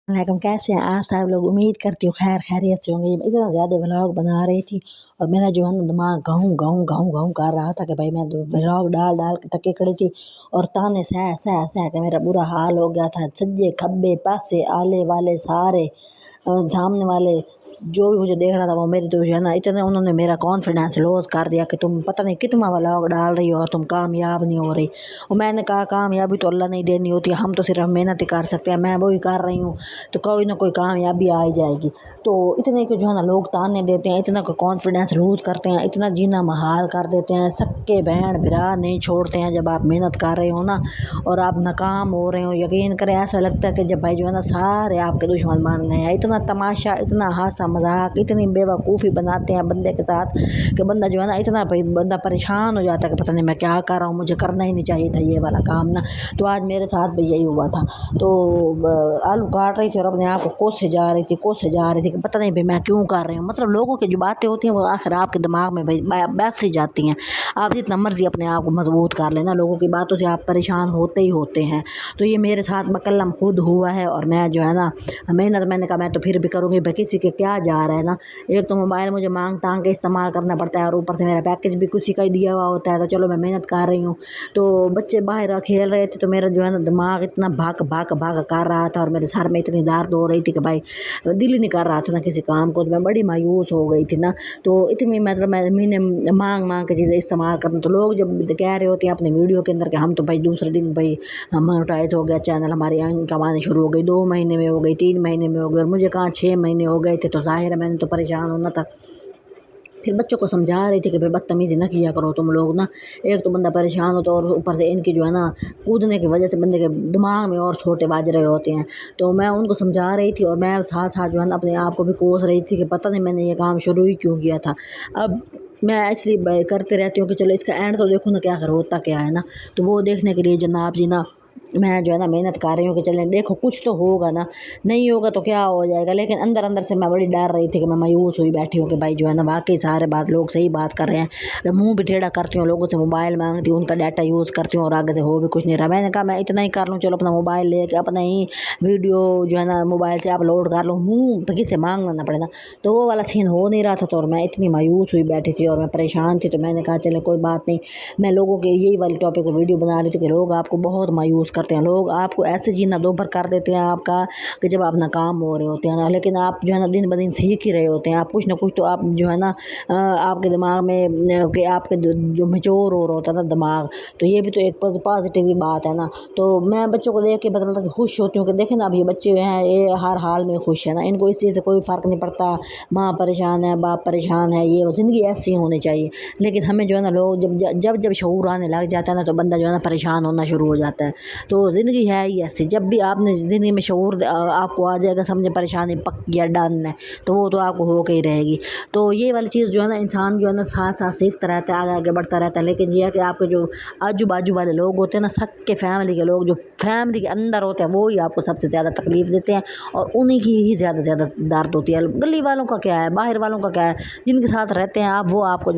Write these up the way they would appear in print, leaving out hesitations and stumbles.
वालेकुम, कैसे हैं आप सब लोग। उम्मीद करती हूँ खैर खैरियत से होंगे। इतना ज़्यादा व्लॉग बना रही थी और मेरा जो है ना दिमाग गाँव गाँव गाँव गाँव कर रहा था कि भाई मैं व्लॉग डाल डाल के थकी खड़ी थी और ताने सह सह सह के मेरा बुरा हाल हो गया था। सज्जे खब्बे पासे आले वाले सारे सामने वाले जो भी मुझे देख रहा था वो मेरी तो जो है ना इतने उन्होंने मेरा कॉन्फिडेंस लॉस कर दिया कि तुम पता नहीं कितना व्लॉग डाल रही हो और तुम कामयाब नहीं हो रही। और मैंने कहा कामयाबी तो अल्लाह नहीं देनी होती, हम तो सिर्फ मेहनत ही कर सकते हैं। मैं वही कर रही हूँ तो कोई ना कोई कामयाबी आ ही जाएगी। तो इतने के जो है ना लोग ताने देते हैं, इतना कॉन्फिडेंस लूज करते हैं, इतना जीना महाल कर देते हैं। सबके बहन भरा नहीं छोड़ते हैं जब आप मेहनत कर रहे हो ना और आप नाकाम हो रहे हो। यकीन करें ऐसा लगता है कि जब भाई जो है ना सारे आपके दुश्मन मान रहे हैं। इतना तमाशा, इतना हासा मजाक, इतनी बेवकूफ़ी बनाते हैं बंदे के साथ कि बंदा जो है ना इतना भाई बंदा परेशान हो जाता है कि पता नहीं मैं क्या कर रहा हूँ, मुझे करना ही नहीं चाहिए था ये वाला काम ना। तो आज मेरे साथ भी यही हुआ था। तो आलू काट रही थी और अपने आप को कोसे जा रही थी कि पता नहीं भाई मैं क्यों कर रही हूँ। मतलब लोगों की जो बातें होती हैं वो आखिर आपके दिमाग में भाई बैस ही जाती हैं। आप जितना मर्जी अपने आप को मजबूत कर लेना, लोगों की बातों से आप परेशान होते ही होते हैं। तो ये मेरे साथ बकल्लम खुद हुआ है और मैं जो है ना मेहनत मैंने कहा मैं तो फिर भी करूँगी भाई, किसी के क्या जा रहा है ना। एक तो मोबाइल मुझे मांग तांग के इस्तेमाल करना पड़ता है और ऊपर से मेरा पैकेज भी किसी का ही दिया हुआ होता है। तो चलो मैं मेहनत कर रही हूँ। तो बच्चे बाहर खेल रहे थे तो मेरा जो है ना दिमाग इतना भाग भाग भाग कर रहा था और मेरे सर में इतनी दर्द हो रही थी कि भाई दिल ही नहीं कर रहा था ना किसी काम को। तो मैं बड़ी मायूस हो गई थी ना। तो इतनी मतलब मैंने मांग मांग के चीज़ें इस्तेमाल करना। तो लोग जब कह रहे होते हैं अपने वीडियो के अंदर कि हम तो भाई दूसरे दिन भाई मोनेटाइज हो गया चैनल, हमारी इनकम आनी शुरू हो गई, 2 महीने में हो गई, 3 महीने में हो गई और मुझे कहाँ 6 महीने हो गए थे। तो जाहिर है मैंने तो परेशान होना था। फिर बच्चों को समझा रही थी कि भाई बदतमीज़ी ना किया करो तुम लोग ना। एक तो बंदा परेशान होता है और ऊपर से इनकी जो है ना कूदने की वजह से बंदे के दिमाग में और छोटे बाज रहे होते हैं। तो मैं उनको समझा रही थी और मैं साथ साथ जो है ना अपने आप को भी कोस रही थी कि पता नहीं मैंने ये काम शुरू ही क्यों किया था। अब मैं इसलिए करते रहती हूँ कि चलो इसका एंड तो देखो ना क्या कर होता क्या है ना। तो वो देखने के लिए जनाब जी ना मैं जो है ना मेहनत कर रही हूँ कि चलें देखो कुछ तो होगा ना, नहीं होगा तो क्या हो जाएगा। लेकिन अंदर अंदर से मैं बड़ी डर रही थी कि मैं मायूस हुई बैठी हूँ कि भाई जो है ना वाकई सारे बात लोग सही बात कर रहे हैं। मैं मुंह भी टेढ़ा करती हूँ, लोगों से मोबाइल मांगती हूँ, उनका डाटा यूज़ करती हूँ और आगे से हो भी कुछ नहीं रहा। मैंने कहा मैं इतना ही कर लूँ, चलो अपना मोबाइल ले कर अपना ही वीडियो जो है ना मोबाइल से अपलोड कर लूँ, मुँह पे किसी से मांगना ना पड़े ना। तो वो वाला सीन हो नहीं रहा था। तो और मैं इतनी मायूस हुई बैठी थी और मैं परेशान थी। तो मैंने कहा चले कोई बात नहीं, मैं लोगों के यही वाली टॉपिक पर वीडियो बना रही थी कि लोग आपको बहुत मायूस करते हैं, लोग आपको ऐसे जीना दोभर कर देते हैं आपका कि जब आप नाकाम हो रहे होते हैं ना। लेकिन आप जो है ना दिन ब दिन सीख ही रहे होते हैं, आप कुछ ना कुछ तो आप जो है ना आपके दिमाग में कि आपके जो मेच्योर हो रहा होता है ना दिमाग। तो ये भी तो एक पॉजिटिव बात है ना। तो मैं बच्चों को देख के मतलब खुश होती हूँ कि देखें ना अब ये बच्चे हैं ये हर हाल में खुश है ना, इनको इस चीज़ से कोई फ़र्क नहीं पड़ता माँ परेशान है बाप परेशान है, ये ज़िंदगी ऐसी होनी चाहिए। लेकिन हमें जो है ना लोग जब जब जब शऊर आने लग जाता है ना तो बंदा जो है ना परेशान होना शुरू हो जाता है। तो ज़िंदगी है ही ऐसी, जब भी आपने ज़िंदगी में शऊर आपको आ जाएगा समझे परेशानी पक्की है डन है, तो वो तो आपको हो के ही रहेगी। तो ये वाली चीज़ जो है ना इंसान जो है ना साथ साथ सीखता रहता है, आगे आगे बढ़ता रहता है। लेकिन ये है कि आपके जो आजू बाजू वाले लोग होते हैं ना, सबके फैमिली के लोग जो फैमिली के अंदर होते हैं वो ही आपको सबसे ज़्यादा तकलीफ़ देते हैं और उन्हीं की ही ज़्यादा ज़्यादा दर्द होती है। गली वालों का क्या है, बाहर वालों का क्या है, जिनके साथ रहते हैं आप वो आपको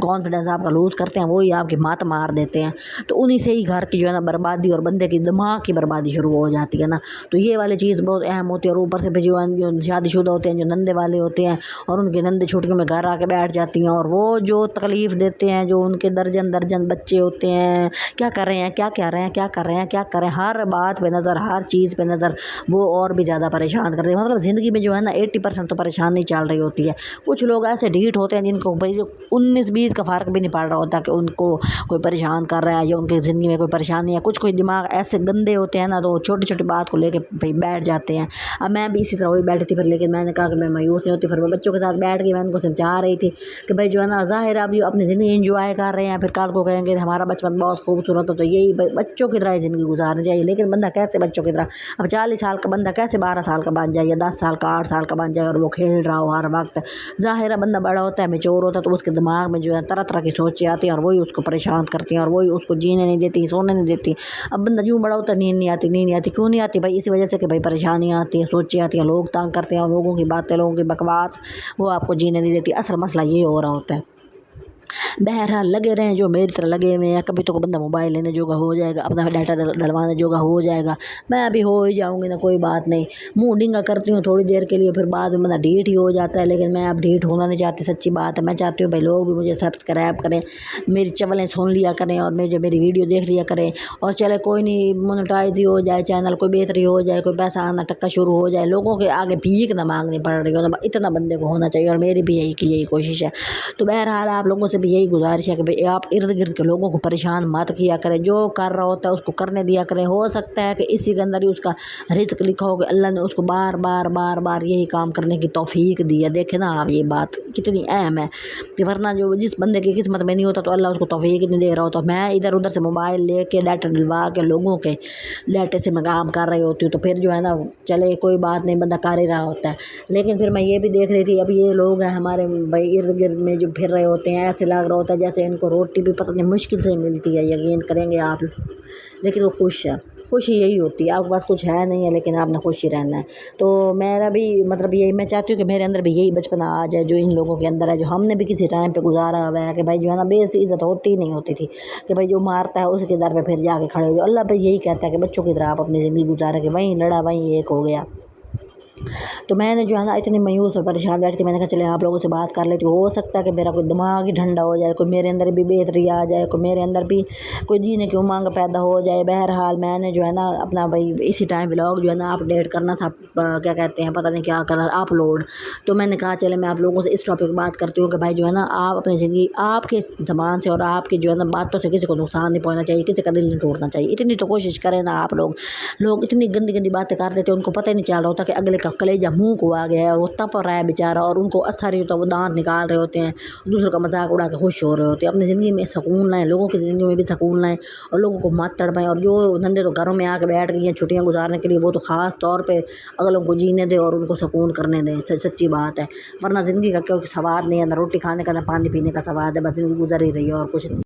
कॉन्फिडेंस आपका लूज़ करते हैं, वही आपकी मात मार देते हैं। तो उन्हीं से ही घर की जो है ना बर्बादी और बंदे की दिमाग की बर्बादी शुरू हो जाती है ना। तो ये वाली चीज़ बहुत अहम होती है। और ऊपर से फिर जो शादीशुदा होते हैं, जो नंदे वाले होते हैं और उनके नंदे छुट्टियों में घर आके बैठ जाती हैं और वो जो तकलीफ़ देते हैं, जो उनके दर्जन दर्जन बच्चे होते हैं, क्या कर रहे हैं क्या क्या रहे हैं क्या कर रहे हैं क्या कर रहे हैं, हर बात पे नज़र, हर चीज़ पे नज़र, वो और भी ज़्यादा परेशान कर रहे हैं। मतलब ज़िंदगी में जो है ना 80% तो परेशानी चल रही होती है। कुछ लोग ऐसे ढीठ होते हैं जिनको भाई जो 19-20 का फ़र्क भी नहीं पड़ रहा होता कि उनको कोई परेशान कर रहा है या उनकी ज़िंदगी में कोई परेशानी है। कुछ कोई दिमाग ऐसे गंदे होते हैं ना तो छोटी छोटी बात को लेके भाई बैठ जाते हैं। अब मैं भी इसी तरह वही बैठी थी फिर, लेकिन मैंने कहा कि मैं मायूस नहीं होती। फिर मैं बच्चों के साथ बैठ के मैं उनको समझा रही थी कि भाई जो है ना ज़ाहिर है अभी अपनी ज़िंदगी एंजॉय कर रहे हैं, फिर कल को कहेंगे हमारा बचपन बहुत खूबसूरत है। तो यही बच्चों की तरह ज़िंदगी गुजारनी चाहिए। लेकिन बंदा कैसे बच्चों की तरह, अब 40 साल का बंदा कैसे 12 साल का बन जाए या 10 साल का 8 साल का बन जाए और वो खेल रहा हो हर वक्त। ज़ाहिर है बंदा बड़ा होता है मेच्योर होता है तो उसके दिमाग में जो है तरह तरह की सोचें आती हैं और वही उसको परेशान करती हैं और वही उसको जीने नहीं देती, सोने नहीं देती। अब बंदा यूँ बड़ा होता है नींद नहीं आती, नींद नहीं आती, क्यों नहीं आती भाई? इसी वजह से कि भाई परेशानियाँ आती हैं, सोचें आती हैं, लोग तंग करते हैं, लोगों की बातें, लोगों की बकवास वो आपको जीने नहीं देती। असल मसला ये हो रहा होता है। बहरहाल लगे रहें जो मेरी तरह लगे हुए हैं। कभी तो बंदा मोबाइल लेने जोगा हो जाएगा, अपना डाटा डलवाने जोगा हो जाएगा। मैं अभी हो ही जाऊँगी ना, कोई बात नहीं। मुँह डिंगा करती हूँ थोड़ी देर के लिए, फिर बाद में बंदा ढीठ ही हो जाता है। लेकिन मैं अब ढीठ होना नहीं चाहती, सच्ची बात है। मैं चाहती हूँ भाई लोग भी मुझे सब्सक्राइब करें, मेरी चवलें सुन लिया करें और मेरी वीडियो देख लिया करें। और चले कोई नहीं, मोनेटाइज ही हो जाए चैनल, कोई बेहतरी हो जाए, कोई पैसा आना टक्का शुरू हो जाए, लोगों के आगे भीख ना मांगनी पड़ रही हो, इतना बंदे को होना चाहिए। और मेरी भी यही कोशिश है। तो बहरहाल आप लोगों से भी यही गुजारिश है कि भाई आप इर्द गिर्द के लोगों को परेशान मत किया करें। जो कर रहा होता है उसको करने दिया करें। हो सकता है कि इसी के अंदर ही उसका रिज़्क लिखा हो कि अल्लाह ने उसको बार बार यही काम करने की तौफीक दी है। देखें ना आप, ये बात कितनी अहम है कि वरना जो जिस बंदे की किस्मत में नहीं होता तो अल्लाह उसको तौफीक नहीं दे रहा होता। मैं इधर उधर से मोबाइल लेके डाटा डलवा के लोगों के डाटे से मैं काम कर रही होती हूँ, तो फिर जो है ना, चले कोई बात नहीं, बंदा कर ही रहा होता है। लेकिन फिर मैं ये भी देख रही थी, अब ये लोग हैं हमारे भाई इर्द गिर्द में जो फिर रहे होते हैं, ऐसे लग रहा होता है जैसे इनको रोटी भी पता नहीं मुश्किल से मिलती है। यकीन करेंगे आप, लेकिन वो खुश है। खुशी यही होती है, आपके पास कुछ है नहीं है लेकिन आपने खुश ही रहना है। तो मेरा भी मतलब यही, मैं चाहती हूँ कि मेरे अंदर भी यही बचपना आ जाए जो इन लोगों के अंदर है, जो हमने भी किसी टाइम पे गुजारा हुआ है। कि भाई जो है ना, बेइज्जत होती ही नहीं होती थी कि भाई जो मारता है उसके दर पे फिर जाके खड़े हो जाओ। अल्लाह पे यही कहता है कि बच्चों की तरह आप अपनी ज़िंदगी गुजारे, कि वहीं लड़ा वहीं एक हो गया। तो मैंने जो है ना इतनी मायूस और परेशान बैठी थी, मैंने कहा चले आप लोगों से बात कर लेती हूँ। हो सकता है कि मेरा कोई दिमाग ही ठंडा हो जाए, कोई मेरे अंदर भी बेहतरी आ जाए, कोई मेरे अंदर भी कोई जीने की उमंग पैदा हो जाए। बहरहाल मैंने जो है ना अपना भाई इसी टाइम व्लॉग जो है ना अपडेट करना था, क्या कहते हैं पता नहीं क्या करना, अपलोड। तो मैंने कहा चले मैं आप लोगों से इस टॉपिक पर बात करती हूँ कि भाई जो है ना, आप अपनी ज़िंदगी आपके ज़बान से और आपकी जो है ना बातों से किसी को नुकसान नहीं पहुँचना चाहिए, किसी का दिल नहीं टूटना चाहिए। इतनी तो कोशिश करें ना आप लोग इतनी गंदी गंदी बातें कर देते हैं, उनको पता ही नहीं चल रहा होता कि अगले का कलेजा मुंह को आ गया है और वो तप रहा है बेचारा, और उनको असर ही होता है, वो दांत निकाल रहे होते हैं, दूसरों का मजाक उड़ा के खुश हो रहे होते हैं। अपनी ज़िंदगी में सुकून लाएं, लोगों की ज़िंदगी में भी सुकून लाएं और लोगों को मत तड़पाएं। और जो धंधे तो घरों में आके बैठ गई हैं छुट्टियां गुजारने के लिए, वो तो ख़ास तौर पे अगलों को जीने दें और उनको सुकून करने दें। सच्ची बात है, वरना ज़िंदगी का कोई स्वाद नहीं है, ना रोटी खाने का ना पानी पीने का स्वाद है, बस ज़िंदगी गुजर ही रही है और कुछ नहीं।